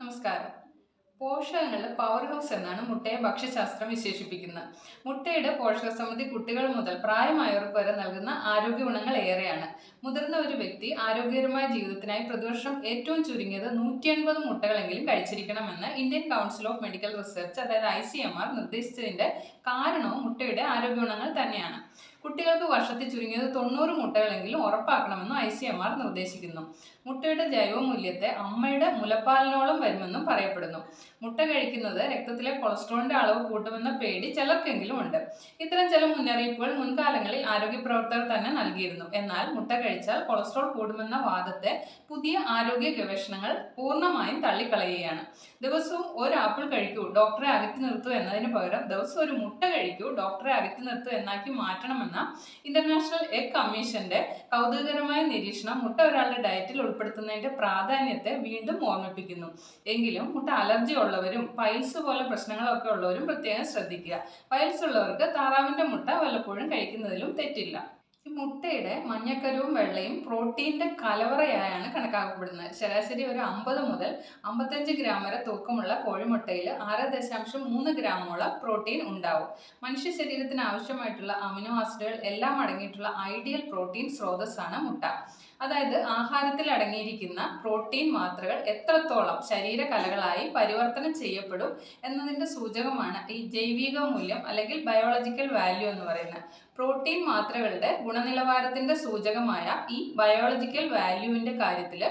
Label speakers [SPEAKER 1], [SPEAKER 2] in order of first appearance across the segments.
[SPEAKER 1] നമസ്കാരം. പോഷകങ്ങളുടെ power house എന്നാണ് മുട്ടയെ ഭക്ഷ്യശാസ്ത്രം വിശേഷിപ്പിക്കുന്നത്. മുട്ടയുടെ പോഷകസമൃദ്ധി കുട്ടികൾ മുതൽ പ്രായമായവർക്ക് വരെ നൽകുന്ന ആരോഗ്യ ഗുണങ്ങൾ ഏറെയാണ്. മുതിർന്ന ഒരു വ്യക്തി ആരോഗ്യകരമായ ജീവിതത്തിനായി പ്രതിവർഷം ഏറ്റവും ചുരുങ്ങിയത് 150 മുട്ടകളെങ്കിലും കഴിച്ചിരിക്കണമെന്ന് Indian council of medical research അതായത് ICMR നിർദ്ദേശിച്ചതിന്റെ കാരണവും മുട്ടയുടെ ആരോഗ്യ ഗുണങ്ങൾ തന്നെയാണ്. കുട്ടികൾക്ക് വർഷത്തിൽ ചുരുങ്ങിയത് 90 മുട്ടകളെങ്കിലും ഉറപ്പാക്കണമെന്നും ICMR നിർദ്ദേശിക്കുന്നു. മുട്ടയുടെ ജൈവമൂല്യത്തെ അമ്മയുടെ മുലപ്പാലിനോളം വരുമെന്നും പറയപ്പെടുന്നു. മുട്ട കഴിക്കുന്നത് രക്തത്തിലെ കൊളസ്ട്രോളിന്റെ അളവ് കൂട്ടുമെന്ന പേടി ചിലർക്കെങ്കിലും ഉണ്ട്. ഇത്തരം ചില മുന്നറിയിപ്പുകൾ മുൻകാലങ്ങളിൽ ആരോഗ്യ പ്രവർത്തകർ തന്നെ നൽകിയിരുന്നു. എന്നാൽ മുട്ട കഴിച്ചാൽ കൊളസ്ട്രോൾ കൂടുമെന്ന വാദത്തെ പുതിയ ആരോഗ്യ ഗവേഷണങ്ങൾ പൂർണ്ണമായും തള്ളിക്കളയുകയാണ്. ദിവസവും ഒരു ആപ്പിൾ കഴിക്കൂ, ഡോക്ടറെ അകറ്റി നിർത്തൂ എന്നതിന് പകരം ദിവസം ഒരു മുട്ട കഴിക്കൂ, ഡോക്ടറെ അകറ്റി നിർത്തൂ എന്നാക്കി മാറ്റണമെന്ന ഇന്റർനാഷണൽ എഗ് കമ്മീഷന്റെ കൗതുകകരമായ നിരീക്ഷണം മുട്ട ഒരാളുടെ ഡയറ്റിൽ ഉൾപ്പെടുത്തുന്നതിന്റെ പ്രാധാന്യത്തെ വീണ്ടും ഓർമ്മിപ്പിക്കുന്നു. എങ്കിലും മുട്ട അലർജി ഉള്ളവരും പൈൽസ് പോലെ പ്രശ്നങ്ങളൊക്കെ ഉള്ളവരും പ്രത്യേകം ശ്രദ്ധിക്കുക. പൈൽസ് ഉള്ളവർക്ക് താറാവിന്റെ മുട്ട വല്ലപ്പോഴും കഴിക്കുന്നതിലും തെറ്റില്ല. ഈ മുട്ടയുടെ മഞ്ഞക്കരുവും വെള്ളയും പ്രോട്ടീന്റെ കലവറയായാണ് കണക്കാക്കപ്പെടുന്നത്. ശരാശരി ഒരു 50 മുതൽ 55 ഗ്രാം വരെ തൂക്കമുള്ള കോഴിമുട്ടയിൽ 6.3 ഗ്രാമോളം പ്രോട്ടീൻ ഉണ്ടാവും. മനുഷ്യ ശരീരത്തിന് ആവശ്യമായിട്ടുള്ള അമിനോ ആസിഡുകൾ എല്ലാം അടങ്ങിയിട്ടുള്ള ഐഡിയൽ പ്രോട്ടീൻ സ്രോതസ്സാണ് മുട്ട. അതായത് ആഹാരത്തിൽ അടങ്ങിയിരിക്കുന്ന പ്രോട്ടീൻ മാത്രകൾ എത്രത്തോളം ശരീരകലകളായി പരിവർത്തനം ചെയ്യപ്പെടും എന്നതിന്റെ സൂചകമാണ് ഈ ജൈവിക മൂല്യം അല്ലെങ്കിൽ ബയോളജിക്കൽ വാല്യൂ എന്ന് പറയുന്നത്. പ്രോട്ടീൻ മാത്രകളുടെ ഗുണനിലവാരത്തിന്റെ സൂചകമായ ഈ ബയോളജിക്കൽ വാല്യൂവിന്റെ കാര്യത്തിൽ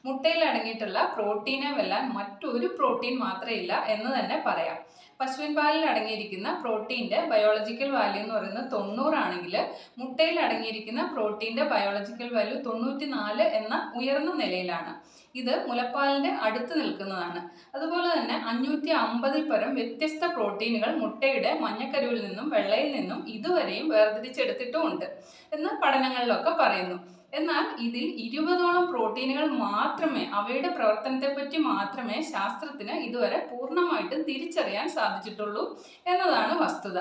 [SPEAKER 1] മുട്ടയിൽ അടങ്ങിയിട്ടുള്ള പ്രോട്ടീനെ വെല്ലാൻ മറ്റൊരു പ്രോട്ടീൻ മാത്രയില്ല എന്ന് തന്നെ പറയാം. പശുവിൻ പാലിൽ അടങ്ങിയിരിക്കുന്ന പ്രോട്ടീന്റെ ബയോളജിക്കൽ വാല്യൂ എന്ന് പറയുന്നത് 90 ആണെങ്കിൽ മുട്ടയിൽ അടങ്ങിയിരിക്കുന്ന പ്രോട്ടീന്റെ ബയോളജിക്കൽ വാല്യൂ 94 എന്ന ഉയർന്ന നിലയിലാണ്. ഇത് മുലപ്പാലിന്റെ അടുത്ത് നിൽക്കുന്നതാണ്. അതുപോലെ തന്നെ 550 പരം വ്യത്യസ്ത പ്രോട്ടീനുകൾ മുട്ടയുടെ മഞ്ഞക്കരുവിൽ നിന്നും വെള്ളയിൽ നിന്നും ഇതുവരെയും വേർതിരിച്ചെടുത്തിട്ടുമുണ്ട് എന്ന് പഠനങ്ങളിലൊക്കെ പറയുന്നു. എന്നാൽ ഇതിൽ 20ഓളം പ്രോട്ടീനുകൾ മാത്രമേ അവയുടെ പ്രവർത്തനത്തെ പറ്റി മാത്രമേ ശാസ്ത്രത്തിന് ഇതുവരെ പൂർണ്ണമായിട്ടും തിരിച്ചറിയാൻ സാധിച്ചിട്ടുള്ളൂ എന്നതാണ് വസ്തുത.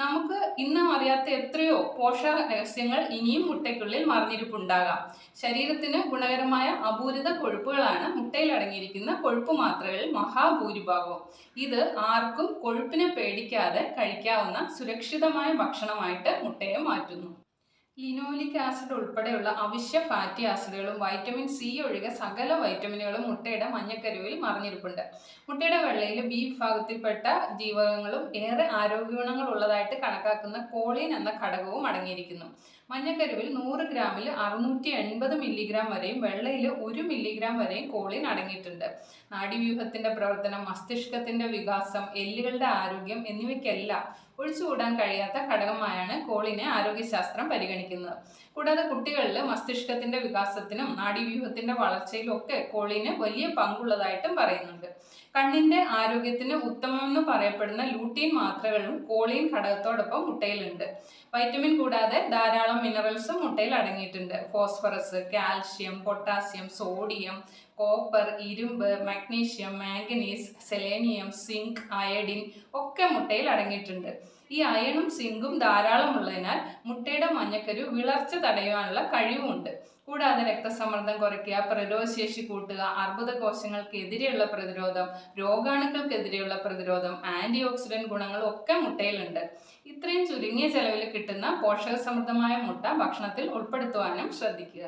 [SPEAKER 1] നമുക്ക് ഇന്നും അറിയാത്ത എത്രയോ പോഷക രഹസ്യങ്ങൾ ഇനിയും മുട്ടയ്ക്കുള്ളിൽ മറിഞ്ഞിരിപ്പുണ്ടാകാം. ശരീരത്തിന് ഗുണകരമായ അപൂരിത കൊഴുപ്പുകളാണ് മുട്ടയിൽ അടങ്ങിയിരിക്കുന്ന കൊഴുപ്പ് മാത്രകളിൽ മഹാഭൂരിഭാഗവും. ഇത് ആർക്കും കൊഴുപ്പിനെ പേടിക്കാതെ കഴിക്കാവുന്ന സുരക്ഷിതമായ ഭക്ഷണമായിട്ട് മുട്ടയെ മാറ്റുന്നു. ലിനോലിക് ആസിഡ് ഉൾപ്പെടെയുള്ള അവശ്യ ഫാറ്റി ആസിഡുകളും വൈറ്റമിൻ സി ഒഴികെ സകല വൈറ്റമിനുകളും മുട്ടയുടെ മഞ്ഞക്കരുവിൽ മറിഞ്ഞിരിപ്പുണ്ട്. മുട്ടയുടെ വെള്ളയിൽ ബി വിഭാഗത്തിൽപ്പെട്ട ജീവകങ്ങളും ഏറെ ആരോഗ്യഗുണങ്ങൾ ഉള്ളതായിട്ട് കണക്കാക്കുന്ന കോളിൻ എന്ന ഘടകവും അടങ്ങിയിരിക്കുന്നു. മഞ്ഞക്കരുവിൽ 100 ഗ്രാമിൽ 680 മില്ലിഗ്രാം വരെയും വെള്ളയിൽ 1 മില്ലിഗ്രാം വരെയും കോളിൻ അടങ്ങിയിട്ടുണ്ട്. നാഡീവ്യൂഹത്തിന്റെ പ്രവർത്തനം, മസ്തിഷ്കത്തിന്റെ വികാസം, എല്ലുകളുടെ ആരോഗ്യം എന്നിവയ്ക്കെല്ലാം ഒഴിച്ചുകൂടാൻ കഴിയാത്ത ഘടകമായാണ് കോളിനെ ആരോഗ്യശാസ്ത്രം പരിഗണിക്കുന്നത്. കൂടാതെ കുട്ടികളിൽ മസ്തിഷ്കത്തിന്റെ വികാസത്തിനും നാഡീവ്യൂഹത്തിന്റെ വളർച്ചയിലും ഒക്കെ കോളിന് വലിയ പങ്കുള്ളതായിട്ടും പറയുന്നുണ്ട്. കണ്ണിന്റെ ആരോഗ്യത്തിന് ഉത്തമമെന്ന് പറയപ്പെടുന്ന ലൂട്ടീൻ മാത്രകളും കോളിൻ ഘടകത്തോടൊപ്പം മുട്ടയിലുണ്ട്. വൈറ്റമിൻ കൂടാതെ ധാരാളം മിനറൽസും മുട്ടയിൽ അടങ്ങിയിട്ടുണ്ട്. Phosphorus, calcium, potassium, sodium, copper, ഇരുമ്പ്, magnesium, manganese, selenium, zinc, iodine ഒക്കെ മുട്ടയിൽ അടങ്ങിയിട്ടുണ്ട്. ഈ അയണും സിങ്കും ധാരാളം ഉള്ളതിനാൽ മുട്ടയുടെ മഞ്ഞക്കരു വിളർച്ച തടയുവാനുള്ള കഴിവുമുണ്ട്. കൂടാതെ രക്തസമ്മർദ്ദം കുറയ്ക്കുക, പ്രതിരോധശേഷി കൂട്ടുക, അർബുദ കോശങ്ങൾക്കെതിരെയുള്ള പ്രതിരോധം, രോഗാണുക്കൾക്കെതിരെയുള്ള പ്രതിരോധം, ആന്റി ഓക്സിഡന്റ് ഗുണങ്ങളും ഒക്കെ മുട്ടയിലുണ്ട്. ഇത്രയും ചുരുങ്ങിയ ചെലവിൽ കിട്ടുന്ന പോഷകസമൃദ്ധമായ മുട്ട ഭക്ഷണത്തിൽ ഉൾപ്പെടുത്തുവാനും ശ്രദ്ധിക്കുക.